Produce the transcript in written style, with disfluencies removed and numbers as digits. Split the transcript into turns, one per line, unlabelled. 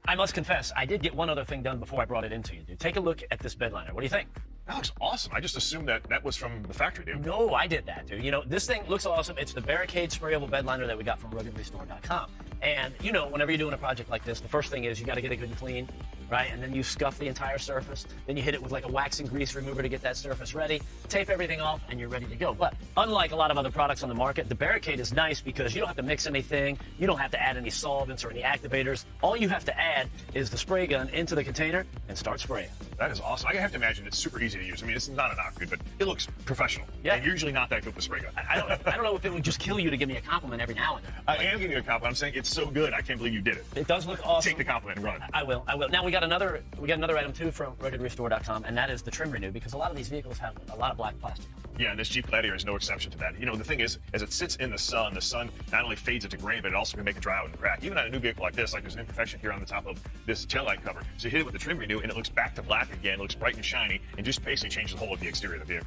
I must confess, I did get one other thing done before I brought it into you, dude. Take a look at this bed liner. What do you think?
That looks awesome. I just assumed that was from the factory, dude.
No, I did that, dude. You know, this thing looks awesome. It's the Barricade sprayable bed liner that we got from ruggedrestore.com. And, you know, whenever you're doing a project like this, the first thing is you got to get it good and clean, right? And then you scuff the entire surface. Then you hit it with like a wax and grease remover to get that surface ready. Tape everything off, and you're ready to go. But unlike a lot of other products on the market, the Barricade is nice because you don't have to mix anything. You don't have to add any solvents or any activators. All you have to add is the spray gun into the container and start spraying.
That is awesome. I have to imagine it's super easy to use. I mean, this is not a knock, dude, but it looks professional.
Yeah.
And you're usually not that good with a spray gun.
I don't know if it would just kill you to give me a compliment every now and then.
I am giving you a compliment. I'm saying it's so good, I can't believe you did it.
It does look awesome.
Take the compliment and run.
I will. Now we got another item too from ruggedrestore.com, and that is the Trim Renew, because a lot of these vehicles have a lot of black plastic.
Yeah, and this Jeep Gladiator is no exception to that. You know, the thing is, as it sits in the sun not only fades it to gray, but it also can make it dry out and crack. Even on a new vehicle like this, like there's an imperfection here on the top of this taillight cover. So you hit it with the Trim Renew, and it looks back to black again, it looks bright and shiny, and just basically changes the whole of the exterior of the vehicle.